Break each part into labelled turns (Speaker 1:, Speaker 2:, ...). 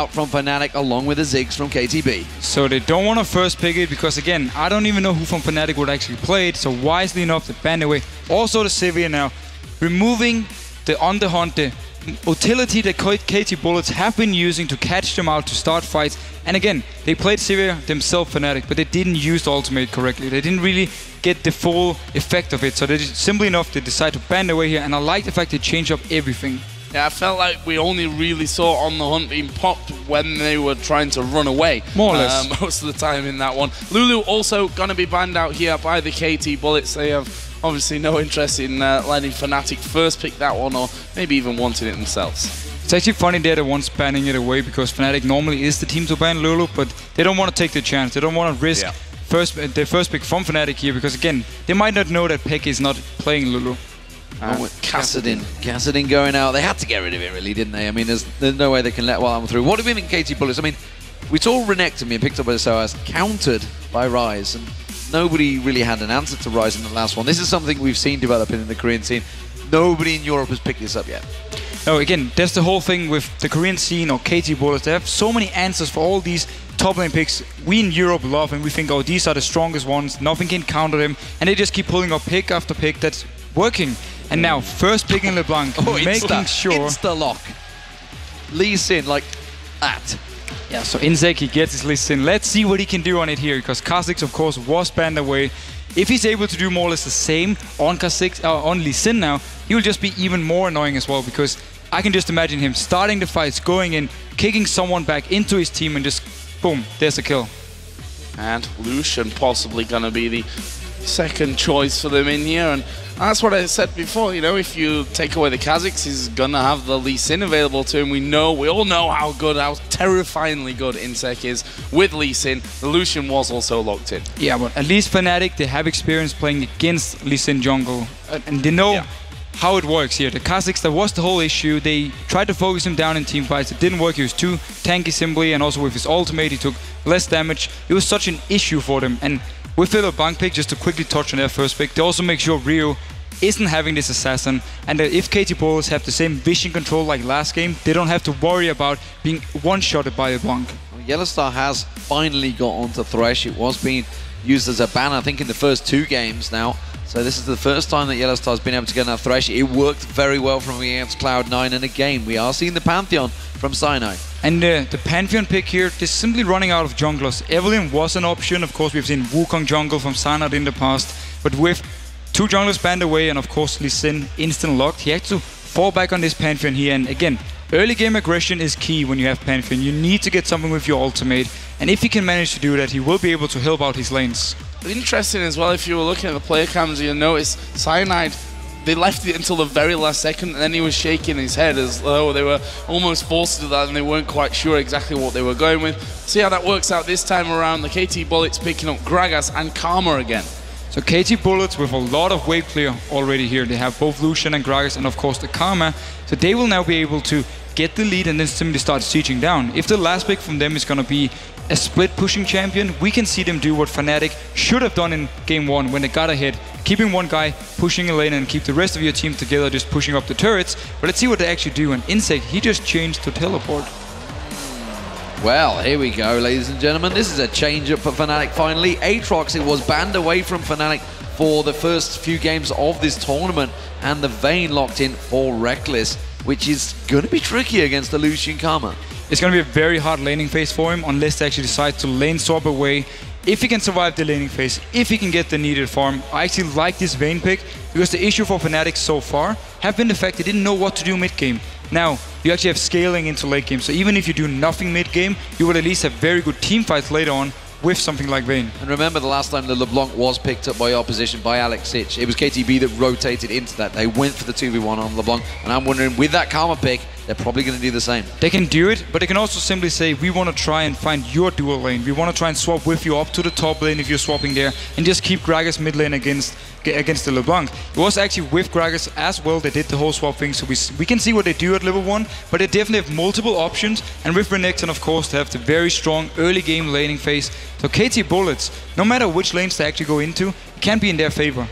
Speaker 1: out from Fnatic along with the Ziggs from KTB.
Speaker 2: So they don't want to first pick it because, again, I don't even know who from Fnatic would actually play it. So wisely enough, they banned away. Also the Sivir now, removing the on the hunt, the utility that KT Bullets have been using to catch them out to start fights. And again, they played Sivir themselves, Fnatic, but they didn't use the ultimate correctly. They didn't really get the full effect of it. So they just, simply enough, they decide to ban away here. And I like the fact they changed up everything.
Speaker 3: Yeah, I felt like we only really saw on the hunt being popped when they were trying to run away.
Speaker 2: More or less.
Speaker 3: Most of the time in that one. Lulu also going to be banned out here by the KT Bullets. They have obviously no interest in letting Fnatic first pick that one, or maybe even wanting it themselves.
Speaker 2: It's actually funny they're the ones banning it away because Fnatic normally is the team to ban Lulu, but they don't want to take the chance. They don't want to risk their first pick from Fnatic here because, again, they might not know that Peck is not playing Lulu.
Speaker 1: Kassadin going out. They had to get rid of it, really, didn't they? I mean, there's no way they can let Wildhammer through. What do we think KT Bullets? I mean, we saw Renekton being picked up by the SOAS, countered by Rise, and nobody really had an answer to Rise in the last one. This is something we've seen developing in the Korean scene. Nobody in Europe has picked this up yet.
Speaker 2: No, again, that's the whole thing with the Korean scene or KT Bullets. They have so many answers for all these top lane picks we in Europe love, and we think, oh, these are the strongest ones, nothing can counter them, and they just keep pulling up pick after pick that's working. And now, first picking LeBlanc, making sure...
Speaker 1: Insta-lock. Lee Sin, like that.
Speaker 2: Yeah, so Insec, he gets his Lee Sin. Let's see what he can do on it here, because Kha'Zix, of course, was banned away. If he's able to do more or less the same on Kha'Zix, on Lee Sin now, he will just be even more annoying as well, because I can just imagine him starting the fights, going in, kicking someone back into his team, and just, boom, there's a kill.
Speaker 3: And Lucian possibly going to be the second choice for them in here, and that's what I said before, you know, if you take away the Kha'Zix, he's going to have the Lee Sin available to him. We all know how good, how terrifyingly good Insec is with Lee Sin. The Lucian was also locked in.
Speaker 2: Yeah, but at least Fnatic, they have experience playing against Lee Sin jungle, and they know how it works here. The Kha'Zix, that was the whole issue. They tried to focus him down in team fights. It didn't work. He was too tanky simply, and also with his ultimate, he took less damage. It was such an issue for them. And with the LeBlanc pick, just to quickly touch on their first pick, they also make sure Rio isn't having this assassin, and if KT Bullets have the same vision control like last game, they don't have to worry about being one-shotted by LeBlanc.
Speaker 1: Well, Yellowstar has finally got onto Thresh. It was being used as a ban, I think, in the first 2 games now. So this is the first time that Yellowstar has been able to get on Thresh. It worked very well from against Cloud9, and again, we are seeing the Pantheon from Sinai.
Speaker 2: And the Pantheon pick here, they're simply running out of junglers. Evelynn was an option. Of course, we've seen Wukong jungle from Sinai in the past, but with 2 junglers banned away, and of course Lee Sin instant locked, he had to fall back on this Pantheon here. And again, early game aggression is key when you have Pantheon. You need to get something with your ultimate, and if he can manage to do that, he will be able to help out his lanes.
Speaker 3: Interesting as well, if you were looking at the player cams, you'll notice Cyanide, they left it until the very last second, and then he was shaking his head as though they were almost forced to do that and they weren't quite sure exactly what they were going with. See how that works out this time around. The KT Bullets picking up Gragas and Karma again.
Speaker 2: So KT Bullets with a lot of wave clear already here. They have both Lucian and Gragas and of course the Karma. So they will now be able to get the lead and then simply start sieging down. If the last pick from them is going to be a split pushing champion, we can see them do what Fnatic should have done in game 1 when they got ahead. Keeping one guy pushing a lane and keep the rest of your team together just pushing up the turrets. But let's see what they actually do. And Insec, he just changed to teleport.
Speaker 1: Well, here we go, ladies and gentlemen. This is a change-up for Fnatic finally. Aatrox, it was banned away from Fnatic for the first few games of this tournament, and the Vayne locked in for Reckless, which is going to be tricky against the Lucian Karma.
Speaker 2: It's going to be a very hard laning phase for him unless they actually decide to lane swap away. If he can survive the laning phase, if he can get the needed farm, I actually like this Vayne pick, because the issue for Fnatic so far have been the fact they didn't know what to do mid-game. Now, you actually have scaling into late game, so even if you do nothing mid-game, you will at least have very good team fights later on with something like Vayne.
Speaker 1: And remember the last time the LeBlanc was picked up by opposition by Alex Sitch, it was KTB that rotated into that. They went for the 2v1 on LeBlanc, and I'm wondering, with that Karma pick, they're probably going to do the same.
Speaker 2: They can do it, but they can also simply say, we want to try and find your dual lane. We want to try and swap with you up to the top lane if you're swapping there, and just keep Gragas mid lane against the LeBlanc. It was actually with Gragas as well they did the whole swap thing, so we can see what they do at level 1, but they definitely have multiple options, and with Renekton, of course, they have the very strong early game laning phase. So KT Bullets, no matter which lanes they actually go into, it can be in their favor.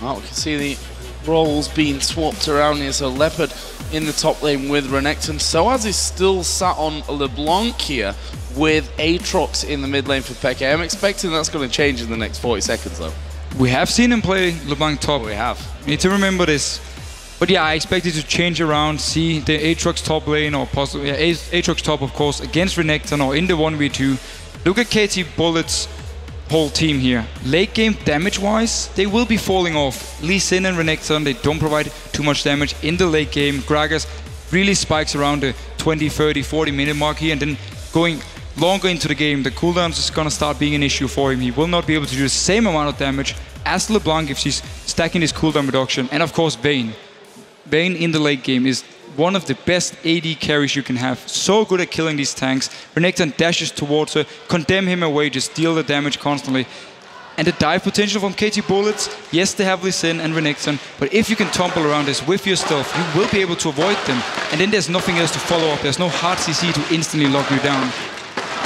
Speaker 3: Well, we can see the roles being swapped around here. So Leopard in the top lane with Renekton. Soaz is still sat on LeBlanc here with Aatrox in the mid lane for Peke. I'm expecting that's going to change in the next 40 seconds though.
Speaker 2: We have seen him play LeBlanc top.
Speaker 3: We have.
Speaker 2: You need to remember this. But yeah, I expect it to change around, see the Aatrox top lane, or possibly Aatrox top, of course, against Renekton or in the 1v2. Look at KT Bullets' whole team here. Late game damage-wise, they will be falling off. Lee Sin and Renekton, they don't provide too much damage in the late game. Gragas really spikes around the 20, 30, 40 minute mark here, and then going longer into the game, the cooldowns is going to start being an issue for him. He will not be able to do the same amount of damage as LeBlanc if she's stacking his cooldown reduction. And of course, Vayne. Vayne in the late game is one of the best AD carries you can have. So good at killing these tanks. Renekton dashes towards her, condemn him away, just deal the damage constantly. And the dive potential from KT Bullets, yes, they have Lee Sin and Renekton, but if you can tumble around this with your stealth, you will be able to avoid them. And then there's nothing else to follow up. There's no hard CC to instantly lock you down.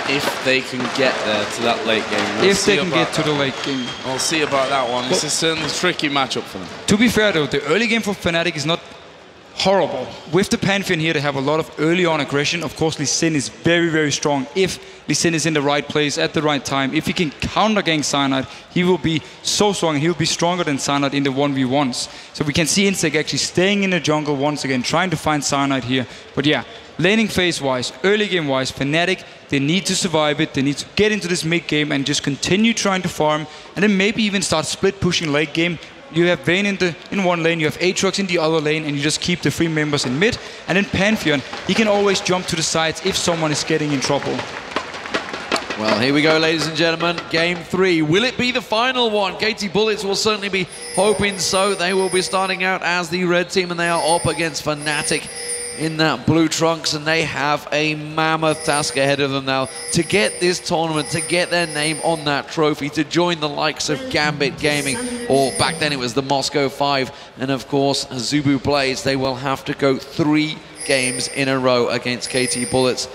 Speaker 3: If they can get there to that late game.
Speaker 2: If they can get to the late game.
Speaker 3: We'll see about that one. This is certainly a tricky matchup for them.
Speaker 2: To be fair though, the early game for Fnatic is not horrible. With the Pantheon here, they have a lot of early on aggression. Of course, Lee Sin is very, very strong. If Lee Sin is in the right place at the right time, if he can counter gang Cyanide, he will be so strong, and he'll be stronger than Cyanide in the 1v1s. So we can see Insec actually staying in the jungle once again, trying to find Cyanide here. But yeah, laning phase-wise, early game-wise, Fnatic, they need to survive it. They need to get into this mid-game and just continue trying to farm, and then maybe even start split-pushing late game. You have Vayne in one lane, you have Aatrox in the other lane, and you just keep the 3 members in mid. And then Pantheon, he can always jump to the sides if someone is getting in trouble.
Speaker 1: Well, here we go, ladies and gentlemen. Game 3. Will it be the final one? KT Bullets will certainly be hoping so. They will be starting out as the red team, and they are up against Fnatic in that blue trunks, and they have a mammoth task ahead of them now to get this tournament, to get their name on that trophy, to join the likes of Gambit Gaming, or back then it was the Moscow 5, and of course Zubu Blades. They will have to go 3 games in a row against KT Bullets,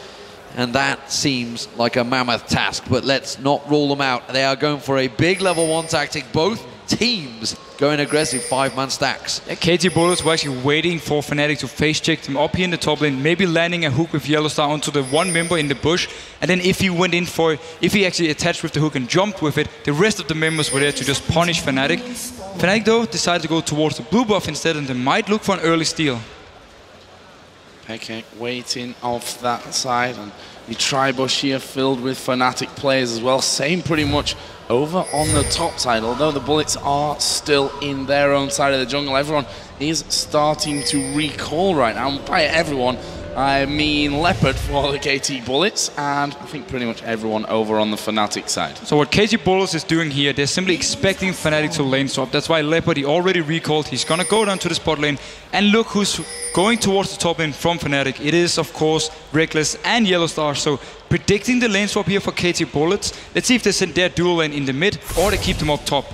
Speaker 1: and that seems like a mammoth task, but let's not rule them out. They are going for a big level 1 tactic, both teams going aggressive 5-man stacks.
Speaker 2: Yeah, KT Bullets were actually waiting for Fnatic to face check them up here in the top lane, maybe landing a hook with Yellowstar onto the 1 member in the bush, and then if he went in for, if he actually attached with the hook and jumped with it, the rest of the members were there to just punish Fnatic. Fnatic though decided to go towards the blue buff instead, and they might look for an early steal.
Speaker 3: Peke waiting off that side, and the tri-bush here filled with Fnatic players as well. Same pretty much over on the top side, although the Bullets are still in their own side of the jungle. Everyone is starting to recall right now. And by everyone, I mean Leopard for the KT Bullets, and I think pretty much everyone over on the Fnatic side.
Speaker 2: So what KT Bullets is doing here, they're simply expecting Fnatic to lane swap. That's why Leopard, he already recalled. He's gonna go down to the spot lane, and look who's going towards the top lane from Fnatic. It is, of course, Reckless and Yellowstar. So predicting the lane swap here for KT Bullets. Let's see if they send their dual lane in the mid, or they keep them up top.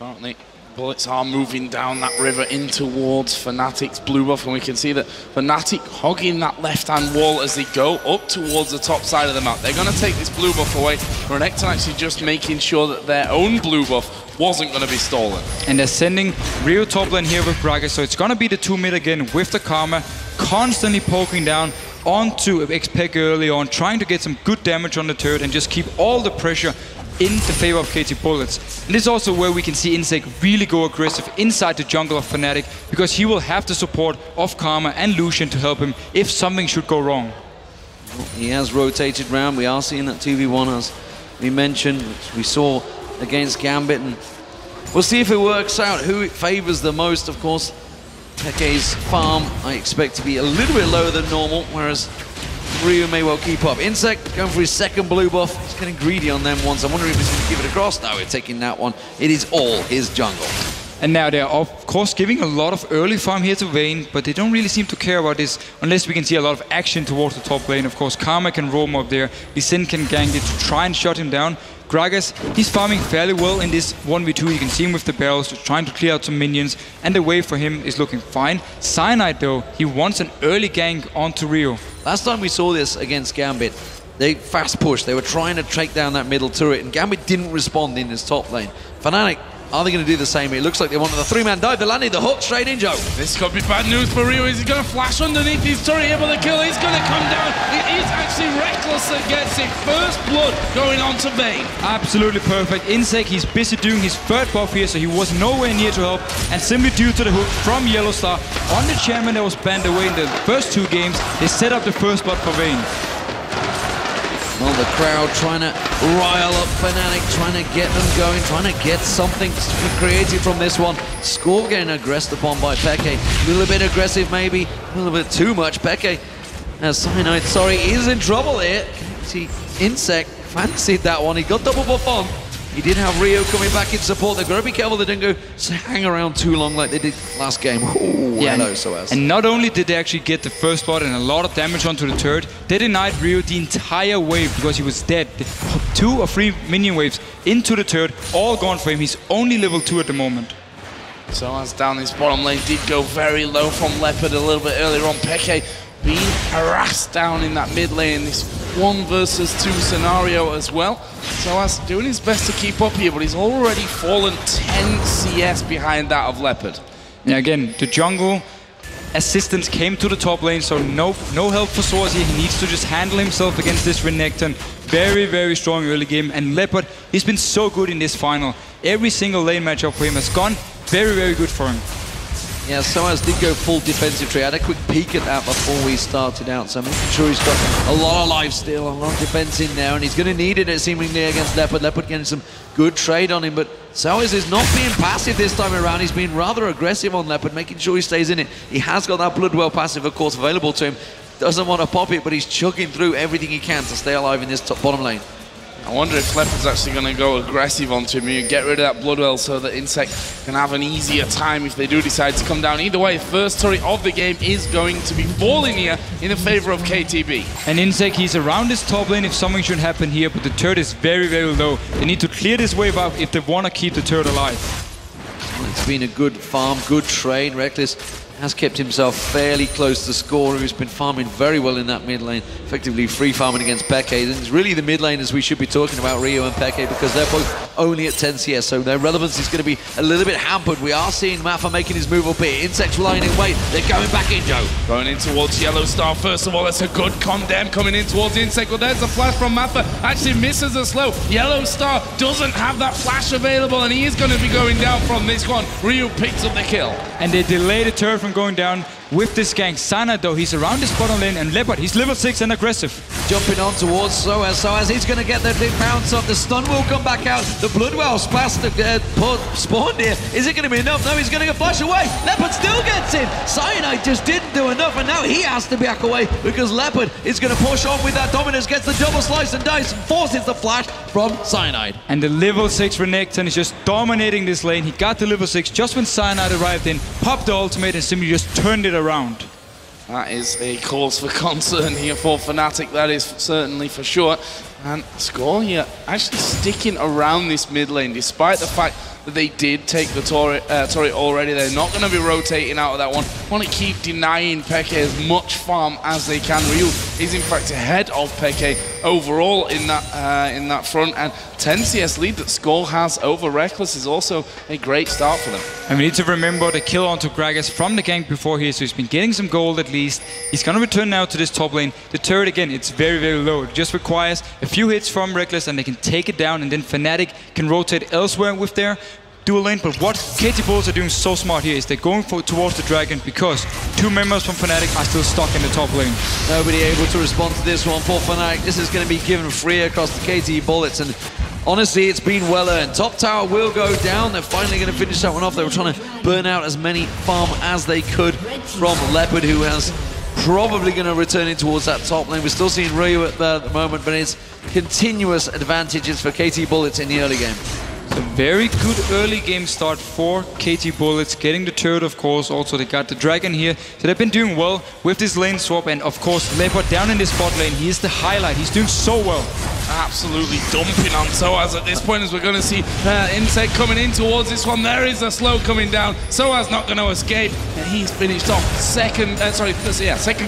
Speaker 3: Currently, Bullets are moving down that river in towards Fnatic's blue buff, and we can see that Fnatic hogging that left-hand wall as they go up towards the top side of the map. They're going to take this blue buff away. Renekton actually just making sure that their own blue buff wasn't going to be stolen.
Speaker 2: And they're sending Rio top lane here with Gragas, so it's going to be the 2 mid again with the Karma, constantly poking down onto Xpeg early on, trying to get some good damage on the turret and just keep all the pressure in the favor of KT Bullets. And this is also where we can see Insec really go aggressive inside the jungle of Fnatic, because he will have the support of Karma and Lucian to help him if something should go wrong.
Speaker 1: He has rotated round. We are seeing that 2v1 as we mentioned, which we saw against Gambit, and we'll see if it works out, who it favors the most. Of course, Peke's farm I expect to be a little bit lower than normal, whereas Ryu may well keep up. Insec going for his 2nd blue buff. He's getting greedy on them ones. I wonder if he's going to give it across. No, we're taking that one. It is all his jungle.
Speaker 2: And now they're of course giving a lot of early farm here to Vayne, but they don't really seem to care about this unless we can see a lot of action towards the top lane. Of course, Karma can roam up there. Lee Sin can gank it to try and shut him down. Gragas, he's farming fairly well in this 1v2. You can see him with the barrels, just trying to clear out some minions, and the wave for him is looking fine. Cyanide though, he wants an early gank onto Rio.
Speaker 1: Last time we saw this against Gambit, they fast pushed. They were trying to take down that middle turret, and Gambit didn't respond in his top lane. Fnatic Are they going to do the same? It looks like they wanted the three-man dive. They landed the hook straight in, Joe.
Speaker 3: This could be bad news for Rio. Is he going to flash underneath his turret, able to kill? He's going to come down. It is actually Reckless that gets it. First blood going on to Vayne.
Speaker 2: Absolutely perfect. Insec, he's busy doing his third buff here, so he was nowhere near to help. And simply due to the hook from Yellow Star on the champion that was banned away in the first 2 games, they set up the first blood for Vayne.
Speaker 1: Well, the crowd trying to rile up Fnatic, trying to get them going, trying to get something creative from this one. Score getting aggressed upon by Peke. A little bit aggressive maybe, a little bit too much. Peke, Cyanide, sorry, is in trouble here. See, Insect fancied that one. He got double buff on. He did have Rio coming back in support. They've got to be careful they don't go hang around too long like they did last game. Ooh,
Speaker 2: yeah,
Speaker 1: hello, Soaz.
Speaker 2: And not only did they actually get the first blood and a lot of damage onto the turret, they denied Rio the entire wave because he was dead. 2 or 3 minion waves into the turret, all gone for him. He's only level 2 at the moment.
Speaker 3: Soaz down his bottom lane did go very low from Leopard a little bit earlier on. Peke being harassed down in that mid lane, this 1 versus 2 scenario as well. Soaz doing his best to keep up here, but he's already fallen 10 CS behind that of Leopard.
Speaker 2: Yeah, again, the jungle assistance came to the top lane, so no help for Soaz here. He needs to just handle himself against this Renekton. Very, very strong early game, and Leopard, he's been so good in this final. Every single lane matchup for him has gone very, very good for him.
Speaker 1: Yeah, Soaz did go full defensive tree. I had a quick peek at that before we started out, so I'm making sure he's got a lot of life still, a lot of defense in there, and he's going to need it seemingly against Leopard. Leopard getting some good trade on him, but Soaz is not being passive this time around. He's been rather aggressive on Leopard, making sure he stays in it. He has got that Bloodwell passive, of course, available to him. Doesn't want to pop it, but he's chucking through everything he can to stay alive in this bottom lane.
Speaker 3: I wonder if Leopard's actually going to go aggressive onto him and get rid of that Bloodwell so that Insect can have an easier time if they do decide to come down. Either way, first turret of the game is going to be falling here in the favor of KTB.
Speaker 2: And Insect, he's around this top lane if something should happen here, but the turret is very, very low. They need to clear this wave out if they want to keep the turret alive.
Speaker 1: Well, it's been a good farm, good trade. Reckless has kept himself fairly close to score, who's been farming very well in that mid lane, effectively free farming against Peke. And it's really the mid laners we should be talking about, Rio and Peke, because they're both only at 10 CS, so their relevance is going to be a little bit hampered. We are seeing Maffa making his move up here. Insect's lying in wait. They're going back in, Joe.
Speaker 3: Going in towards Yellow Star. First of all, that's a good condemn coming in towards Insect. Well, there's a flash from Maffa. Actually misses the slow. Yellow Star doesn't have that flash available, and he is going to be going down from this one. Rio picks up the kill.
Speaker 2: And they delay the turret from going down with this gank. Sana, though, he's around his bottom lane, and Leopard, he's level 6 and aggressive.
Speaker 1: Jumping on towards Soaz. Soaz, he's going to get the big bounce up. The stun will come back out. The Bloodwell spawned here. Is it going to be enough? No, he's going to get flash away. Leopard still gets in. Cyanide just didn't do enough, and now he has to back away because Leopard is going to push on with that dominance, gets the double slice and dice, and forces the flash from Cyanide.
Speaker 2: And the level 6 Renekton is just dominating this lane. He got the level 6 just when Cyanide arrived in, popped the ultimate, and simply just turned it around.
Speaker 3: That is a cause for concern here for Fnatic, that is certainly for sure. And Score here actually sticking around this mid lane, despite the fact that they did take the turret already. They're not going to be rotating out of that one. Want to keep denying Peke as much farm as they can. Ryu is in fact ahead of Peke overall in that front, and 10 CS lead that Score has over Reckless is also a great start for them.
Speaker 2: And we need to remember the kill onto Gragas from the gank before here, so he's been getting some gold at least. He's going to return now to this top lane. The turret, again, it's very, very low. It just requires a few hits from Reckless and they can take it down, and then Fnatic can rotate elsewhere with their dual lane. But what KT Bulls are doing so smart here is they're going towards the dragon because 2 members from Fnatic are still stuck in the top lane.
Speaker 1: Nobody able to respond to this one for Fnatic. This is going to be given free across the KT Bullets, and honestly, it's been well earned. Top tower will go down. They're finally going to finish that one off. They were trying to burn out as many farm as they could from Leopard, who has probably going to return it towards that top lane. We're still seeing Ryu at the moment, but it's continuous advantages for KT Bullets in the early game.
Speaker 2: So very good early game start for KT Bullets, getting the turret, of course. Also, they got the dragon here. So they've been doing well with this lane swap, and of course, Leopard down in this bot lane. He is the highlight. He's doing so well.
Speaker 3: Absolutely dumping on Soaz at this point, as we're going to see Insect coming in towards this one. There is a slow coming down. Soaz not going to escape, and he's finished off. Second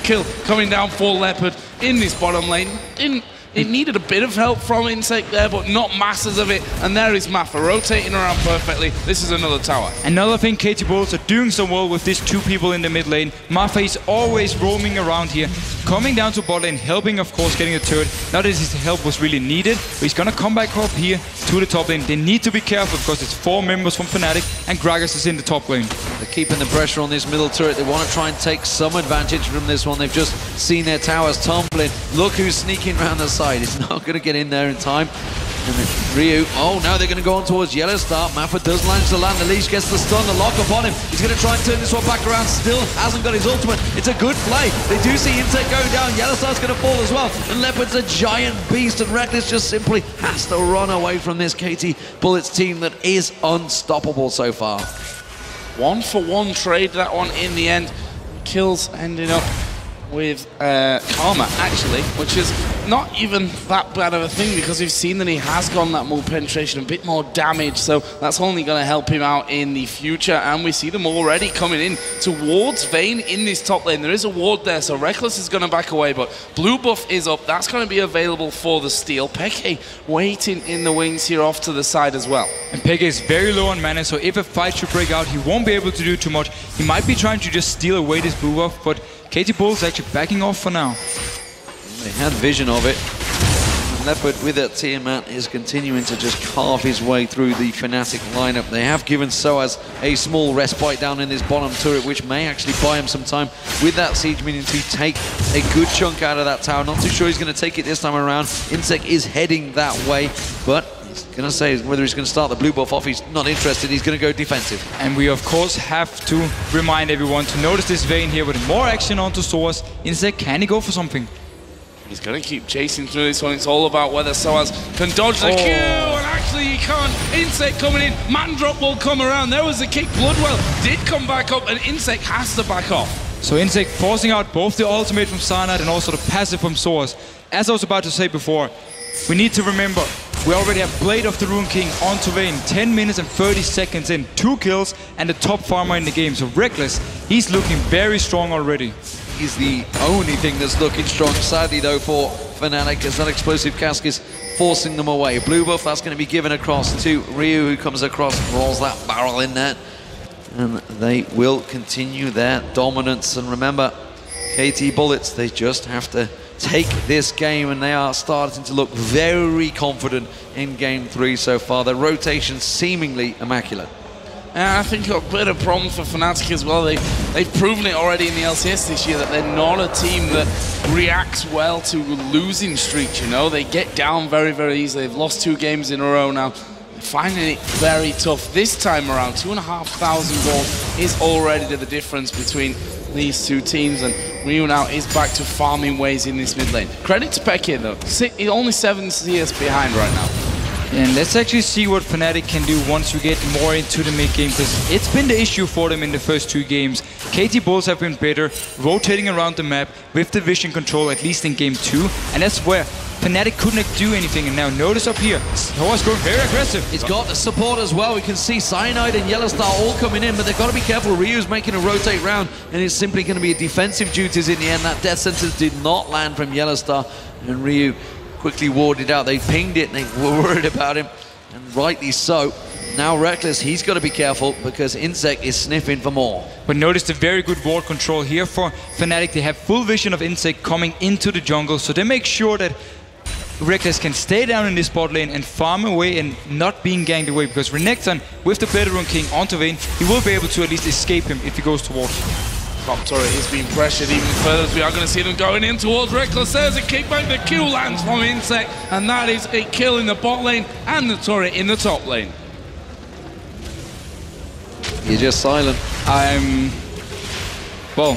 Speaker 3: kill coming down for Leopard in this bottom lane. Didn't It needed a bit of help from Insect there, but not masses of it. And there is Maffa rotating around perfectly. This is another tower.
Speaker 2: Another thing, KT Bulls are doing so well with these two people in the mid lane. Maffa is always roaming around here, coming down to bot lane, helping, of course, getting the turret. Not that his help was really needed, but he's gonna come back up here to the top lane. They need to be careful because it's 4 members from Fnatic and Gragas is in the top lane.
Speaker 1: They're keeping the pressure on this middle turret. They want to try and take some advantage from this one. They've just seen their towers tumbling. Look who's sneaking around the side. It's not going to get in there in time. And then Ryu, oh, now they're going to go on towards Yellow Star. Maffa does manage to land. The leash gets the stun, the lock upon him. He's going to try and turn this one back around. Still hasn't got his ultimate. It's a good play. They do see Insect going down. Yellow Star's going to fall as well. And Leopard's a giant beast, and Reckless just simply has to run away from this KT Bullets team that is unstoppable so far.
Speaker 3: 1-for-1 trade, that one in the end. Kills ending up with Karma, actually, which is not even that bad of a thing because we've seen that he has gone that more penetration, a bit more damage, so that's only going to help him out in the future. And we see them already coming in towards Vayne in this top lane. There is a ward there, so Reckless is going to back away, but blue buff is up. That's going to be available for the steal. Peke waiting in the wings here off to the side as well.
Speaker 2: And Peke is very low on mana, so if a fight should break out, he won't be able to do too much. He might be trying to just steal away this blue buff, but KT Bulls actually backing off for now.
Speaker 1: They had vision of it. And Leopard with that Tiamat is continuing to just carve his way through the Fnatic lineup. They have given Soaz a small respite down in this bottom turret, which may actually buy him some time with that siege minion to take a good chunk out of that tower. Not too sure he's going to take it this time around. Insect is heading that way, but he's going to say whether he's going to start the blue buff off. He's not interested. He's going to go defensive.
Speaker 2: And we, of course, have to remind everyone to notice this Vayne here with more action onto Soaz. Insect, can he go for something?
Speaker 3: He's going to keep chasing through this one. It's all about whether Soaz can dodge the Q, and actually he can't. Insect coming in. Man drop will come around. There was the kick. Bloodwell did come back up, and Insect has to back off.
Speaker 2: So Insect forcing out both the ultimate from Cyanide and also the passive from Soaz. As I was about to say before, we need to remember, we already have Blade of the Rune King onto Vayne, 10 minutes and 30 seconds in, 2 kills and the top farmer in the game. So Reckless, he's looking very strong already.
Speaker 1: He's the only thing that's looking strong. Sadly though for Fnatic, as that explosive cask is forcing them away. Blue buff, that's going to be given across to Ryu, who comes across, rolls that barrel in there. And they will continue their dominance. And remember, KT Bullets, they just have to take this game, and they are starting to look very confident in game 3 so far. Their rotation seemingly immaculate.
Speaker 3: And I think a bit of problem for Fnatic as well. They've proven it already in the LCS this year that they're not a team that reacts well to losing streaks, you know. They get down very, very easily. They've lost 2 games in a row now. Finding it very tough this time around. 2,500 gold is already the difference between these two teams, and Ryu now is back to farming ways in this mid lane. Credit to Peke though. He's only 7 CS behind right now.
Speaker 2: And let's actually see what Fnatic can do once we get more into the mid game, because it's been the issue for them in the first 2 games. KT Bulls have been better, rotating around the map with the vision control, at least in game 2, and that's where Fnatic couldn't do anything. And now notice up here, Soaz going very aggressive.
Speaker 1: He's got the support as well. We can see Cyanide and Yellow Star all coming in, but they've got to be careful. Ryu's making a rotate round, and it's simply going to be defensive duties in the end. That death sentence did not land from Yellow Star, and Ryu quickly warded out. They pinged it and they were worried about him, and rightly so. Now Reckless, he's got to be careful because Insect is sniffing for more.
Speaker 2: But notice the very good ward control here for Fnatic. They have full vision of Insect coming into the jungle, so they make sure that Reckless can stay down in this bot lane and farm away and not being ganked away, because Renekton with the Blade of the Rune King onto Vayne, he will be able to at least escape him if he goes towards.
Speaker 3: Top turret is being pressured even further as we are going to see them going in towards Reckless. There's a kickback, the Q lands from Insect, and that is a kill in the bot lane and the turret in the top lane.
Speaker 1: You're just silent.
Speaker 2: Well,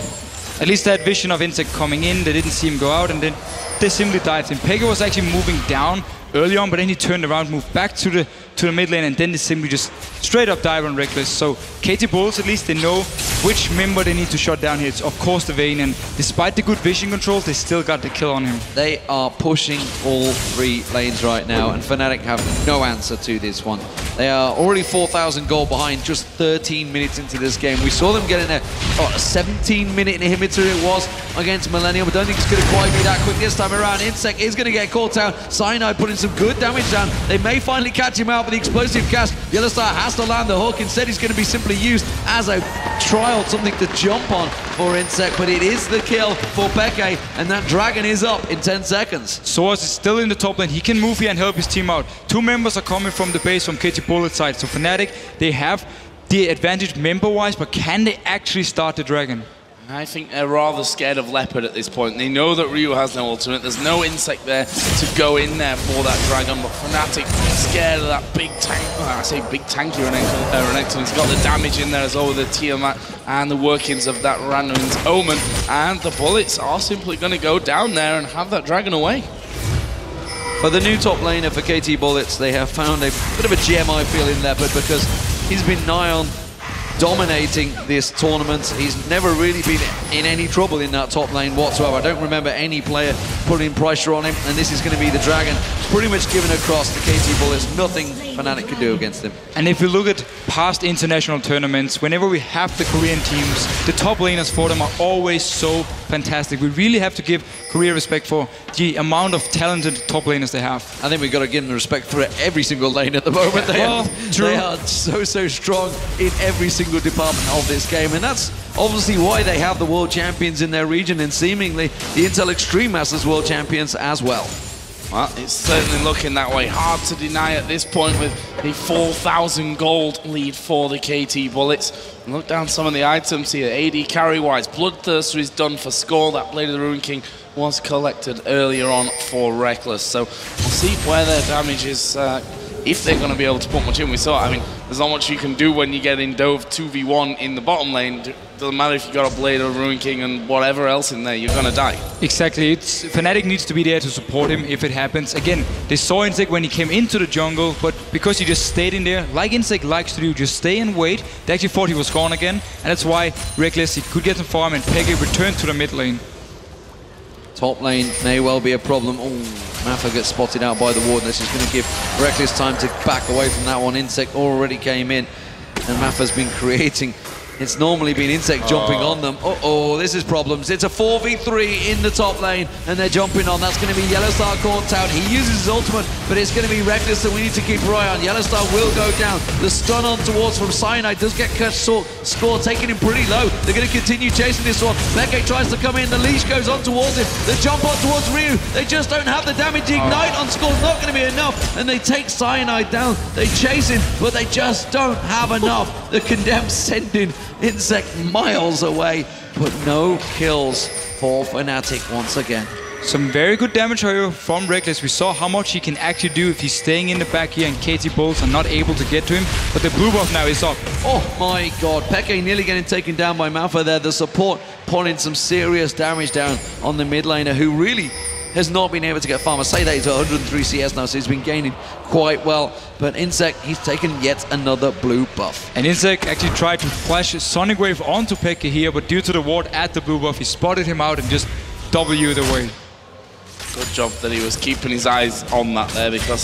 Speaker 2: at least that vision of Insect coming in, they didn't see him go out, and then they simply dived in. Peke was actually moving down early on, but then he turned around, moved back to the mid lane, and then they simply just straight up dive on Reckless. So KT Bulls, at least they know which member they need to shut down here. It's of course the Vayne, and despite the good vision control, they still got the kill on him.
Speaker 1: They are pushing all 3 lanes right now, and Fnatic have no answer to this one. They are already 4,000 gold behind just 13 minutes into this game. We saw them getting a 17-minute inhibitor it was against Millennium. I don't think it's going to quite be that quick this time around. Insect is going to get caught out. Cyanide putting some good damage down. They may finally catch him out with the explosive cast. Yellowstar has to land the hook. Instead, he's going to be simply used as a trial, something to jump on for Insect. But it is the kill for Peke, and that dragon is up in 10 seconds.
Speaker 2: Soaz is still in the top lane. He can move here and help his team out. 2 members are coming from the base from KT Bullet side. So Fnatic, they have the advantage member-wise, but can they actually start the dragon?
Speaker 3: I think they're rather scared of Leopard at this point. They know that Ryu has no ultimate. There's no Insect there to go in there for that dragon, but Fnatic scared of that big tank. I say big tanky Renekton. He's got the damage in there as well with the Tiamat and the workings of that Randuin's Omen. And the bullets are simply going to go down there and have that dragon away.
Speaker 1: For the new top laner for KT Bullets, they have found a bit of a gem, I feel, in Leopard, because he's been nigh on dominating this tournament. He's never really been in any trouble in that top lane whatsoever. I don't remember any player putting pressure on him, and this is going to be the dragon pretty much given across to KT Bullets. Nothing Fnatic can do against him.
Speaker 2: And if you look at past international tournaments, whenever we have the Korean teams, the top laners for them are always so fantastic. We really have to give Korea respect for the amount of talented top laners they have.
Speaker 1: I think we've got to give them respect for every single lane at the moment. They are so strong in every single department of this game, and that's obviously why they have the world champions in their region, and seemingly the Intel Extreme Masters world champions as well.
Speaker 3: Well, it's certainly looking that way. Hard to deny at this point with a 4,000 gold lead for the KT Bullets. And look down some of the items here. AD carry-wise, Bloodthirster is done for Score. That Blade of the Ruin King was collected earlier on for Reckless. So we'll see where their damage is, if they're going to be able to put much in. We saw, I mean, there's not much you can do when you get in Dove 2v1 in the bottom lane. Doesn't matter if you got a Blade or Ruin King and whatever else in there, you're going to die.
Speaker 2: Exactly. Fnatic needs to be there to support him if it happens. Again, they saw Insect when he came into the jungle, but because he just stayed in there, like Insect likes to do, just stay and wait. They actually thought he was gone again, and that's why Reckless, he could get some farm, and Peggy returned to the mid lane.
Speaker 1: Top lane may well be a problem. Oh, Maffa gets spotted out by the Warden. This is going to give Reckless time to back away from that one. Insect already came in, and Maffa's been creating. It's normally been Insect jumping on them. Uh-oh, this is problems. It's a 4v3 in the top lane, and they're jumping on. That's going to be Yellowstar caught out. He uses his ultimate, but it's going to be Reckless that we need to keep our eye on. Yellowstar will go down. The stun on towards from Cyanide does get cut short. Score taking him pretty low. They're going to continue chasing this one. Peke tries to come in. The leash goes on towards him. The jump on towards Ryu. They just don't have the damage. The ignite on Score's not going to be enough, and they take Cyanide down. They chase him, but they just don't have enough. The Condemned sending Insect miles away, but no kills for Fnatic once again.
Speaker 2: Some very good damage here from Reckless. We saw how much he can actually do if he's staying in the back here, and KT Bulls are not able to get to him, but the blue buff now is up.
Speaker 1: Oh my god, Peke nearly getting taken down by Malfa there. The support pulling some serious damage down on the mid laner, who really has not been able to get farm. I say that he's 103 CS now, so he's been gaining quite well. But Insect, he's taken yet another blue buff.
Speaker 2: And Insect actually tried to flash Sonic Wave onto Peke here, but due to the ward at the blue buff, he spotted him out and just W'd away.
Speaker 3: Good job that he was keeping his eyes on that there, because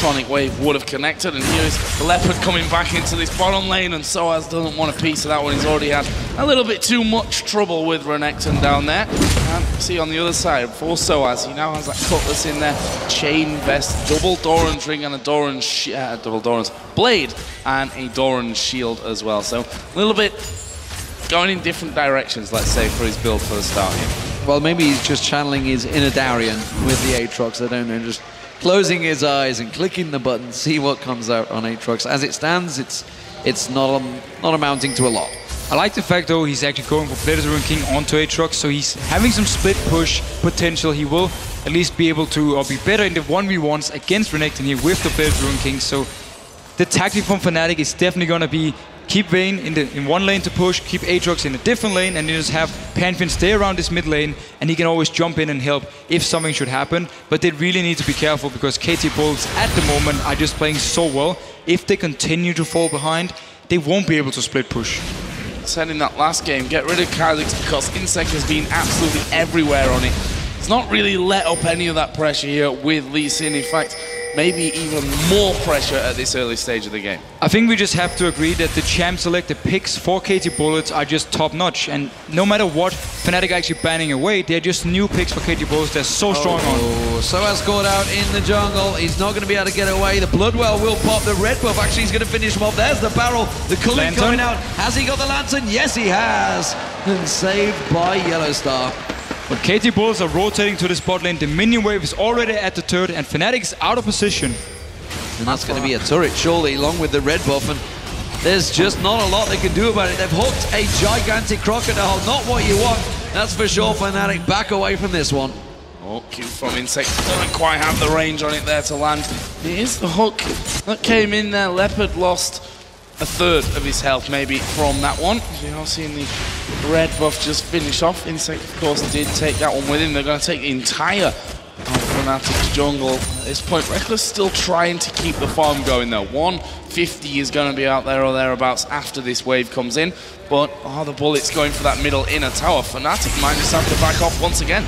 Speaker 3: Sonic Wave would have connected, and here's the Leopard coming back into this bottom lane, and Soaz doesn't want a piece of that one. He's already had a little bit too much trouble with Renekton down there. And see on the other side, for Soaz, he now has that Cutlass in there, chain vest, double Doran's ring and a Doran's double Doran's blade and a Doran's shield as well. So a little bit going in different directions, let's say, for his build for the start here.
Speaker 1: Well, maybe he's just channeling his inner Darian with the Aatrox, I don't know, just closing his eyes and clicking the button, see what comes out on Aatrox. As it stands, it's not amounting to a lot.
Speaker 2: I like the fact, though, he's actually going for Blade of the Ruin King onto Aatrox, so he's having some split push potential. He will at least be able to, or be better in the 1v1s against Renekton here with the Blade of the Ruin King. So the tactic from Fnatic is definitely going to be keep Vayne in one lane to push, keep Aatrox in a different lane, and then just have Pantheon stay around this mid lane, and he can always jump in and help if something should happen. But they really need to be careful, because KT Bulls at the moment are just playing so well. If they continue to fall behind, they won't be able to split push.
Speaker 3: Said in that last game, get rid of Kha'Zix, because Insect has been absolutely everywhere on it. It's not really let up any of that pressure here with Lee Sin. In fact, maybe even more pressure at this early stage of the game.
Speaker 2: I think we just have to agree that the champ selected picks for KT Bullets are just top-notch, and no matter what Fnatic are actually banning away, they're just new picks for KT Bullets. They're so strong on.
Speaker 1: Soaz caught out in the jungle. He's not going to be able to get away. The Bloodwell will pop. The red buff actually is going to finish him off. There's the barrel. The Kulin coming out. Has he got the lantern? Yes, he has. And saved by Yellowstar.
Speaker 2: But KT Bullets are rotating to the spot lane. The minion wave is already at the turret, and Fnatic is out of position.
Speaker 1: And that's going to be a turret, surely, along with the red buff. And there's just not a lot they can do about it. They've hooked a gigantic crocodile. Not what you want. That's for sure, Fnatic. Back away from this one.
Speaker 3: Oh, Q from Insect doesn't quite have the range on it there to land. It is the hook that came in there. Leopard lost a third of his health maybe from that one. You are seeing the red buff just finish off. Insect, of course, did take that one with him. They're going to take the entire Fnatic's jungle. At this point, Reckless still trying to keep the farm going though. 150 is going to be out there or thereabouts after this wave comes in. But are the bullets going for that middle inner tower? Fnatic might just have to back off once again.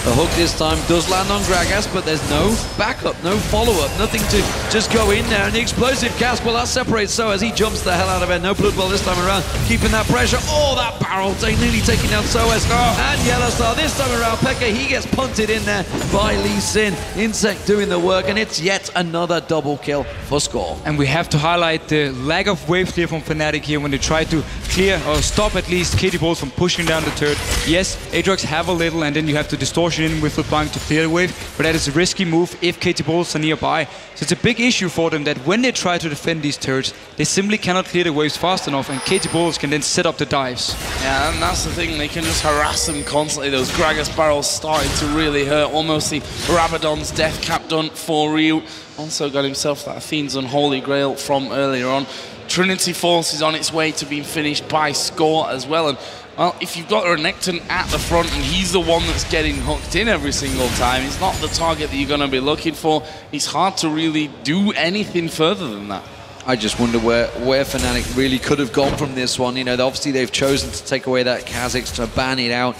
Speaker 1: The hook this time does land on Gragas, but there's no backup, no follow-up, nothing to just go in there. And the explosive cast, well, that separates Soaz. He jumps the hell out of it. No Bloodwell this time around, keeping that pressure. Oh, that barrel, nearly taking down Soaz. And Yellowstar this time around. Pekka, he gets punted in there by Lee Sin. Insect doing the work, and it's yet another double kill for score.
Speaker 2: And we have to highlight the lack of wave clear from Fnatic here when they try to clear or stop at least KT Bullets from pushing down the turret. Yes, Aatrox have a little, and then you have to distortion in with LeBlanc to clear the wave, but that is a risky move if KT Bullets are nearby. So it's a big issue for them that when they try to defend these turrets, they simply cannot clear the waves fast enough, and KT Bullets can then set up the dives.
Speaker 3: Yeah, and that's the thing, they can just harass them constantly. Those Gragas barrels starting to really hurt. Almost the Rabadon's death cap done for Ryu. Also got himself that Athene's Unholy Grail from earlier on. Trinity Force is on its way to being finished by Score as well. And well, if you've got a Renekton at the front and he's the one that's getting hooked in every single time, he's not the target that you're going to be looking for. It's hard to really do anything further than that.
Speaker 1: I just wonder where Fnatic really could have gone from this one. You know, obviously they've chosen to take away that Kha'Zix to ban it out.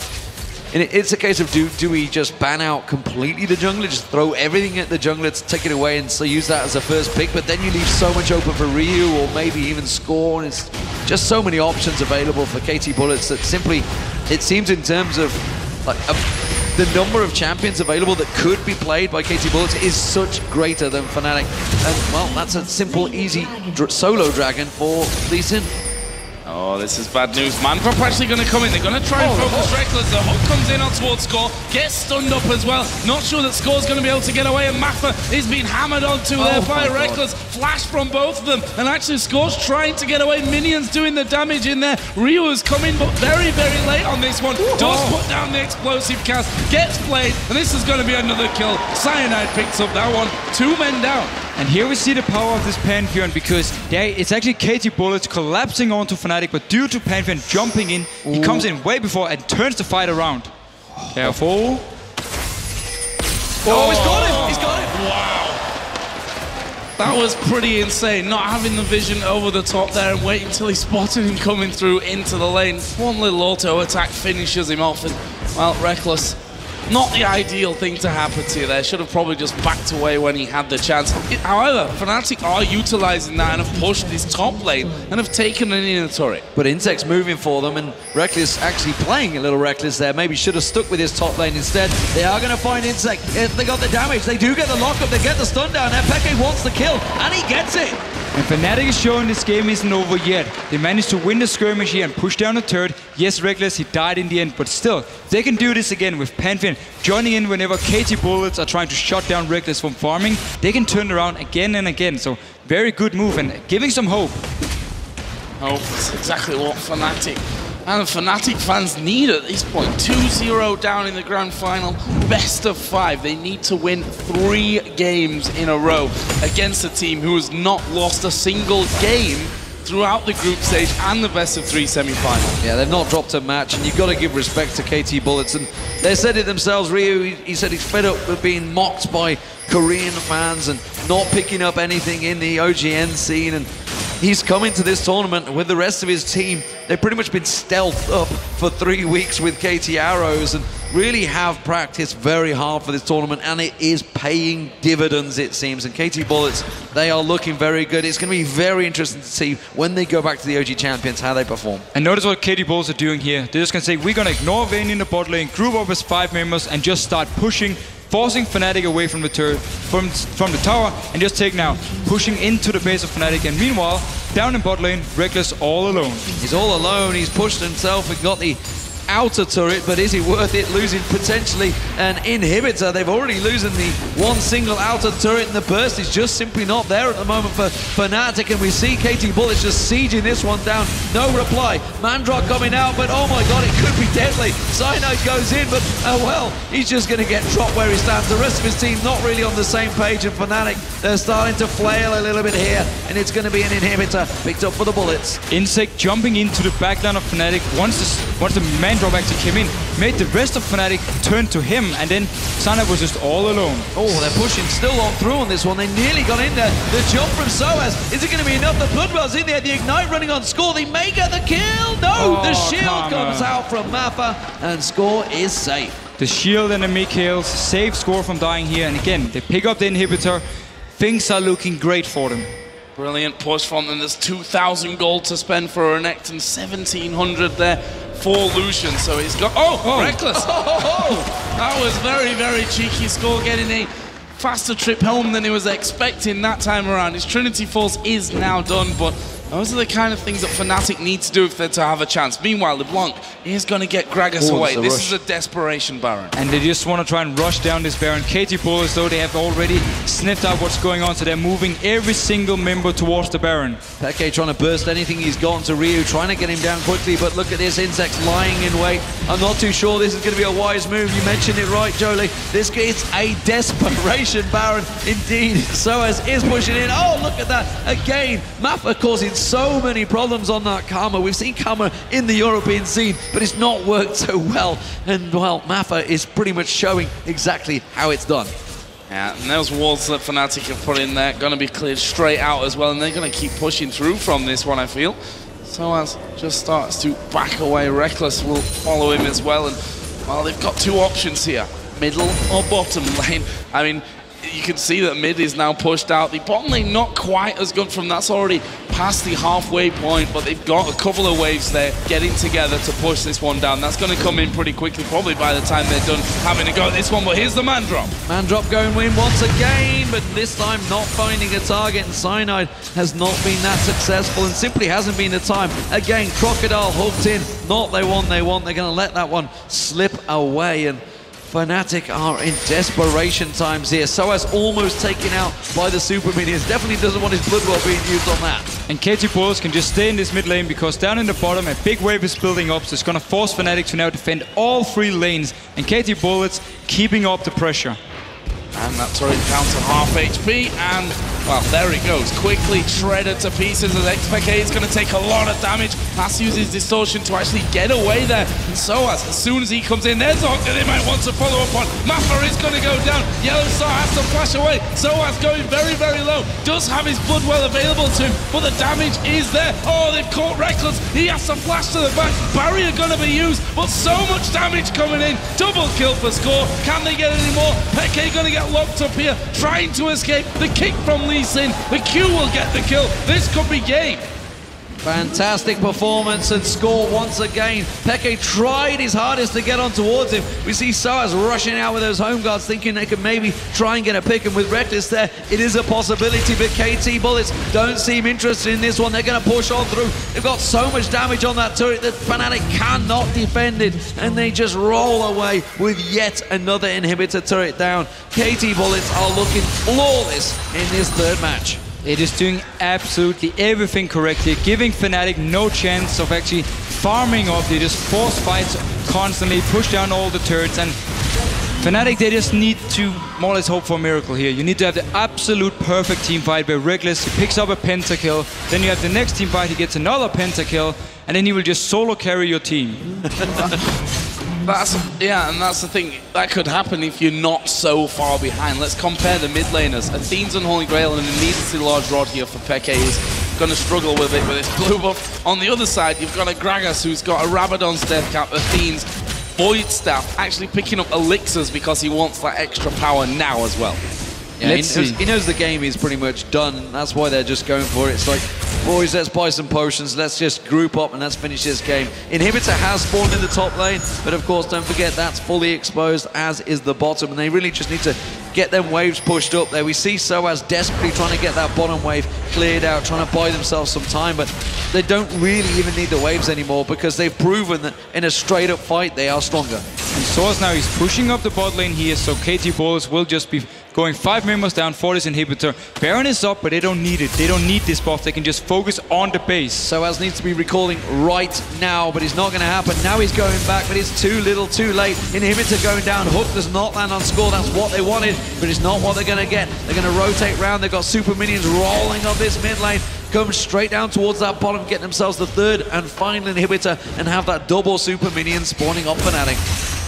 Speaker 1: And it's a case of do we just ban out completely the jungler, just throw everything at the jungler to take it away and so use that as a first pick, but then you leave so much open for Ryu or maybe even Score, and it's just so many options available for KT Bullets that simply, it seems in terms of like the number of champions available that could be played by KT Bullets is such greater than Fnatic. And well, that's a simple, easy solo dragon for Lee Sin.
Speaker 3: Oh, this is bad news. Manfred actually going to come in. They're going to try and focus Reckless. The hook comes in on towards Score. Gets stunned up as well. Not sure that Score's going to be able to get away. And Maffa is being hammered onto there by Reckless. Flash from both of them. And actually Score's trying to get away. Minions doing the damage in there. Ryu has come in, but very, very late on this one. Does put down the explosive cast. Gets played. And this is going to be another kill. Cyanide picks up that one. 2 men down.
Speaker 2: And here we see the power of this Pantheon, because it's actually KT Bullets collapsing onto Fnatic, but due to Pantheon jumping in, he comes in way before and turns the fight around. Careful.
Speaker 1: Oh, he's got him! He's got him!
Speaker 3: Wow. That was pretty insane, not having the vision over the top there and waiting until he spotted him coming through into the lane. One little auto attack finishes him off, and, well, Reckless. Not the ideal thing to happen to you there. Should have probably just backed away when he had the chance. However, Fnatic are utilising that and have pushed this top lane and have taken an inner turret.
Speaker 1: But Insect's moving for them, and Reckless actually playing a little reckless there. Maybe should have stuck with his top lane instead. They are going to find Insect. If they got the damage, they do get the lockup, they get the stun down. And Peke wants the kill, and he gets it.
Speaker 2: And Fnatic is showing this game isn't over yet. They managed to win the skirmish here and push down the turret. Yes, Reckless, he died in the end, but still, they can do this again with Pantheon joining in whenever KT Bullets are trying to shut down Reckless from farming. They can turn around again and again, so very good move and giving some hope.
Speaker 3: Hope is exactly what Fnatic and Fnatic fans need at this point. 2-0 down in the grand final, best of 5. They need to win 3 games in a row against a team who has not lost a single game throughout the group stage and the best of 3 semi-final.
Speaker 1: Yeah, they've not dropped a match, and you've got to give respect to KT Bullets. And they said it themselves. Ryu, he said he's fed up with being mocked by Korean fans and not picking up anything in the OGN scene. And he's coming to this tournament with the rest of his team. They've pretty much been stealthed up for 3 weeks with KT Arrows, and really have practiced very hard for this tournament, and it is paying dividends, it seems. And KT Bullets, they are looking very good. It's going to be very interesting to see when they go back to the OG champions how they perform.
Speaker 2: And notice what KT Bullets are doing here. They're just going to say, we're going to ignore Vayne in the bot lane, group up as 5 members, and just start pushing, forcing Fnatic away from the turret, from the tower, and just take now, pushing into the base of Fnatic. And meanwhile, down in bot lane, Reckless all alone.
Speaker 1: He's all alone. He's pushed himself and got the outer turret, but is it worth it, losing potentially an inhibitor? They've already losing the one single outer turret, and the burst is just simply not there at the moment for Fnatic, and we see KT Bullets just sieging this one down. No reply. Mandrock coming out, but oh my god, it could be deadly. Cyanide goes in, but well, he's just going to get dropped where he stands. The rest of his team not really on the same page, and Fnatic, they're starting to flail a little bit here, and it's going to be an inhibitor picked up for the Bullets.
Speaker 2: Insect jumping into the backline of Fnatic once the man drop actually came in, made the rest of Fnatic turn to him, and then Sana was just all alone.
Speaker 1: Oh, they're pushing still on through on this one. They nearly got in there. The jump from Soaz. Is it going to be enough? The Bloodwell's in there. The Ignite running on Score. They may get the kill. No, the shield comes out from Mappa, and Score is safe.
Speaker 2: The shield and the Mikhails save Score from dying here, and again, they pick up the inhibitor. Things are looking great for them.
Speaker 3: Brilliant push from them. There's 2,000 gold to spend for Renekton, 1,700 there for Lucian. So he's got... Reckless! That was very, very cheeky. Score getting a faster trip home than he was expecting that time around. His Trinity Force is now done, but those are the kind of things that Fnatic need to do if they're to have a chance. Meanwhile, LeBlanc is going to get Gragas away. This is a desperation Baron.
Speaker 2: And they just want to try and rush down this Baron. KT Bullets, though, they have already sniffed out what's going on, so they're moving every single member towards the Baron.
Speaker 1: Peke trying to burst anything he's got to Ryu, trying to get him down quickly, but look at this, Insect's lying in wait. I'm not too sure this is going to be a wise move. You mentioned it right, Jolie. This is a desperation Baron indeed. Soaz is pushing in. Oh, look at that. Again, Mappa causing so many problems on that Karma. We've seen Karma in the European scene, but it's not worked so well. And, well, Mappa is pretty much showing exactly how it's done.
Speaker 3: Yeah, and those walls that Fnatic have put in there going to be cleared straight out as well, and they're going to keep pushing through from this one, I feel. Soaz just starts to back away. Reckless will follow him as well, and, well, they've got two options here, middle or bottom lane. I mean, you can see that mid is now pushed out. The bottom lane not quite as good from that's already past the halfway point, but they've got a couple of waves there getting together to push this one down. That's going to come in pretty quickly, probably by the time they're done having a go at this one. But here's the man drop.
Speaker 1: Man drop going in once again, but this time not finding a target, and Cyanide has not been that successful and simply hasn't been the time. Again, Crocodile hooked in. Not they want. They're going to let that one slip away, and Fnatic are in desperation times here. Soaz almost taken out by the Super Minions. Definitely doesn't want his Bloodwell being used on that.
Speaker 2: And KT Bullets can just stay in this mid lane, because down in the bottom a big wave is building up, so it's going to force Fnatic to now defend all 3 lanes, and KT Bullets keeping up the pressure.
Speaker 3: And that turret down to half HP, and, well, there it goes. Quickly shredded to pieces as XPK is going to take a lot of damage. Has to use his distortion to actually get away there. And Soaz, as soon as he comes in, there's Hawk that they might want to follow up on. Mappa is going to go down. Yellow Star has to flash away. Soaz going very, very low. Does have his Bloodwell available to him, but the damage is there. Oh, they've caught Reckless. He has to flash to the back. Barrier going to be used, but so much damage coming in. Double kill for Score. Can they get any more? Peke going to get locked up here, trying to escape. The kick from Lee Sin. The Q will get the kill. This could be game.
Speaker 1: Fantastic performance and Score once again. Peke tried his hardest to get on towards him. We see Soaz rushing out with those home guards, thinking they could maybe try and get a pick, and with Reckless there, it is a possibility, but KT Bullets don't seem interested in this one. They're going to push on through. They've got so much damage on that turret that Fnatic cannot defend it, and they just roll away with yet another inhibitor turret down. KT Bullets are looking flawless in this third match.
Speaker 2: It is doing absolutely everything correct here, giving Fnatic no chance of actually farming up. They just force fights constantly, push down all the turrets, and Fnatic, they just need to more or less hope for a miracle here. You need to have the absolute perfect team fight where Reckless, he picks up a pentakill, then you have the next team fight, he gets another pentakill, and then he will just solo carry your team.
Speaker 3: And that's the thing. That could happen if you're not so far behind. Let's compare the mid laners. Athene's Unholy Grail and a needlessly large rod here for Peke is going to struggle with it with his blue buff. On the other side, you've got a Gragas who's got a Rabadon's death cap. Athene's Void Staff actually picking up elixirs because he wants that extra power now as well.
Speaker 1: Yeah, he knows the game is pretty much done, and that's why they're just going for it. It's like, boys, let's buy some potions, let's just group up and let's finish this game. Inhibitor has spawned in the top lane, but of course, don't forget, that's fully exposed, as is the bottom, and they really just need to get them waves pushed up there. We see Soaz desperately trying to get that bottom wave cleared out, trying to buy themselves some time, but they don't really even need the waves anymore because they've proven that in a straight-up fight, they are stronger.
Speaker 2: And Soaz now, he's pushing up the bot lane here, so KT Bullets will just be going 5 members down for this inhibitor. Baron is up, but they don't need it. They don't need this buff. They can just focus on the base.
Speaker 1: Soaz needs to be recalling right now, but it's not going to happen. Now he's going back, but it's too little, too late. Inhibitor going down. Hook does not land on score. That's what they wanted, but it's not what they're going to get. They're going to rotate round. They've got super minions rolling on this mid lane. Come straight down towards that bottom, get themselves the third and final inhibitor, and have that double super minion spawning off Fnatic.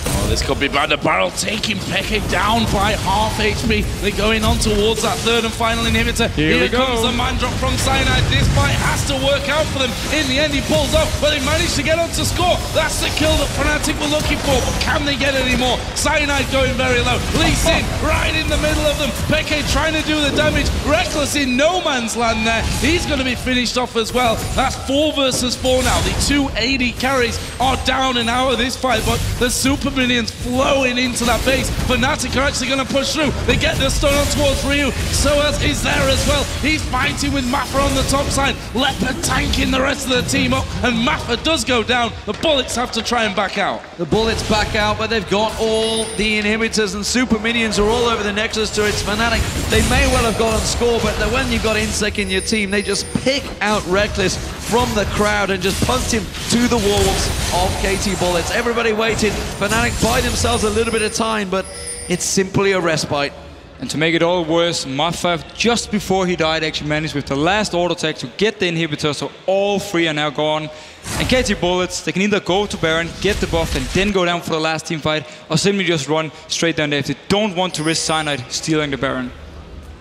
Speaker 3: Oh, this could be bad. The barrel taking Peke down by half HP. They're going on towards that third and final inhibitor. Here comes the man drop from Cyanide. This fight has to work out for them. In the end, he pulls off, but they managed to get on to score. That's the kill that Fnatic were looking for, but can they get any more? Cyanide going very low. Lee Sin right in the middle of them. Peke trying to do the damage. Reckless in no man's land there. He's going to be finished off as well. That's 4 versus 4 now. The 2 AD carries are down and out of this fight, but the super minions flowing into that base. Fnatic are actually going to push through. They get the stun on towards Ryu. Soaz is there as well. He's fighting with Maffa on the top side. Leopard tanking the rest of the team up, and Maffa does go down. The Bullets have to try and back out.
Speaker 1: The Bullets back out, but they've got all the inhibitors, and super minions are all over the Nexus turrets. Fnatic, they may well have got on score, but when you've got Insec in your team, they just pick out Reckless from the crowd and just punt him to the walls of KT Bullets. Everybody waited. Fnatic buy themselves a little bit of time, but it's simply a respite.
Speaker 2: And to make it all worse, Maffa, just before he died, actually managed with the last auto attack to get the inhibitor, so all 3 are now gone. And KT Bullets, they can either go to Baron, get the buff, and then go down for the last team fight, or simply just run straight down there if they don't want to risk Cyanide stealing the Baron.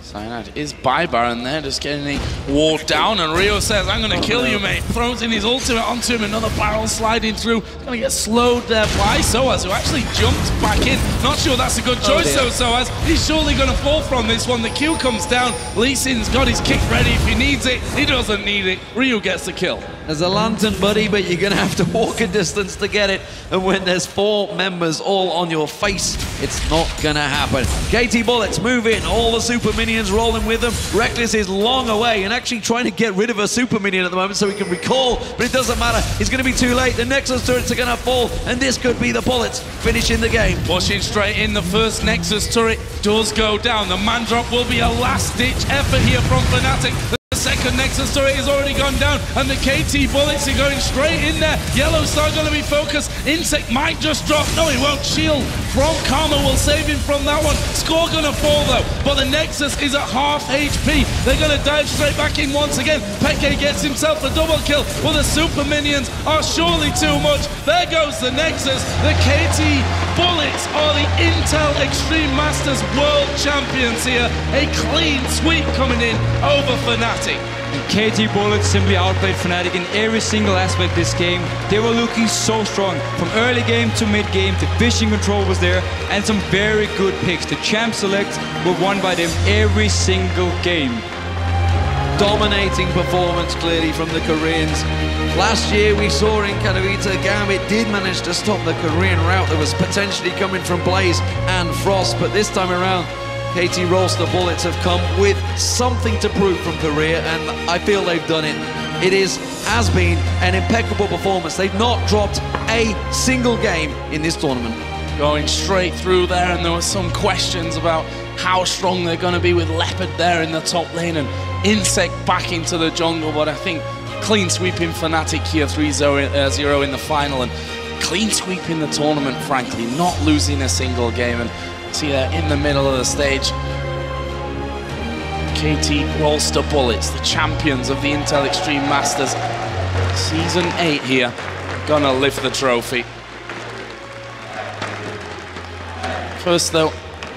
Speaker 3: Cyanide is by Baron there, just getting walled down, and Rio says, I'm going to kill you, mate. Throws in his ultimate onto him, another barrel sliding through. Going to get slowed there by Soaz, who actually jumped back in. Not sure that's a good choice, though, Soaz. He's surely going to fall from this one. The Q comes down. Lee Sin's got his kick ready if he needs it. He doesn't need it. Ryu gets the kill.
Speaker 1: There's a lantern, buddy, but you're going to have to walk a distance to get it. And when there's 4 members all on your face, it's not going to happen. KT Bullets move in. All the super minions rolling with them. Reckless is long away and actually trying to get rid of a super minion at the moment so he can recall, but it doesn't matter. It's going to be too late. The Nexus turrets are going to fall, and this could be the Bullets finishing the game.
Speaker 3: Pushing straight in, the first Nexus turret does go down. The man drop will be a last-ditch effort here from Fnatic. The second Nexus turret has already gone down, and the KT Bullets are going straight in there. Yellow Star going to be focused. Insect might just drop. No, he won't. Shield from Karma will save him from that one. Score going to fall, though, but the Nexus is at half HP. They're going to dive straight back in once again. Peke gets himself a double kill, but the super minions are surely too much. There goes the Nexus. The KT Bullets are the Intel Extreme Masters World Champions here. A clean sweep coming in over Fnatic.
Speaker 2: And KT Bullets simply outplayed Fnatic in every single aspect this game. They were looking so strong. From early game to mid game, the vision control was there, and some very good picks. The champ selects were won by them every single game.
Speaker 1: Dominating performance clearly from the Koreans. Last year we saw in Katowice, Gambit did manage to stop the Korean route that was potentially coming from Blaze and Frost, but this time around KT Rolster Bullets have come with something to prove from Korea, and I feel they've done it. It has been an impeccable performance. They've not dropped a single game in this tournament.
Speaker 3: Going straight through there, and there were some questions about how strong they're going to be with Leopard there in the top lane and Insect back into the jungle, but I think clean sweeping Fnatic here, 3-0 in the final, and clean sweep in the tournament, frankly, not losing a single game. And see there in the middle of the stage, KT Rolster Bullets, the champions of the Intel Extreme Masters. Season 8 here, gonna lift the trophy. First though,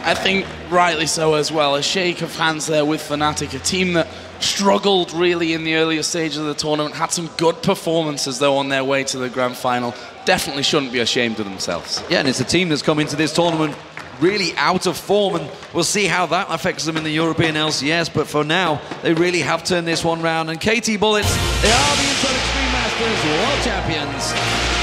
Speaker 3: I think rightly so as well. A shake of hands there with Fnatic, a team that struggled really in the earlier stages of the tournament, had some good performances though on their way to the grand final. Definitely shouldn't be ashamed of themselves.
Speaker 1: Yeah, and it's a team that's come into this tournament really out of form, and we'll see how that affects them in the European LCS, but for now, they really have turned this one round, and KT Bullets, they are the Intel Extreme Masters World Champions.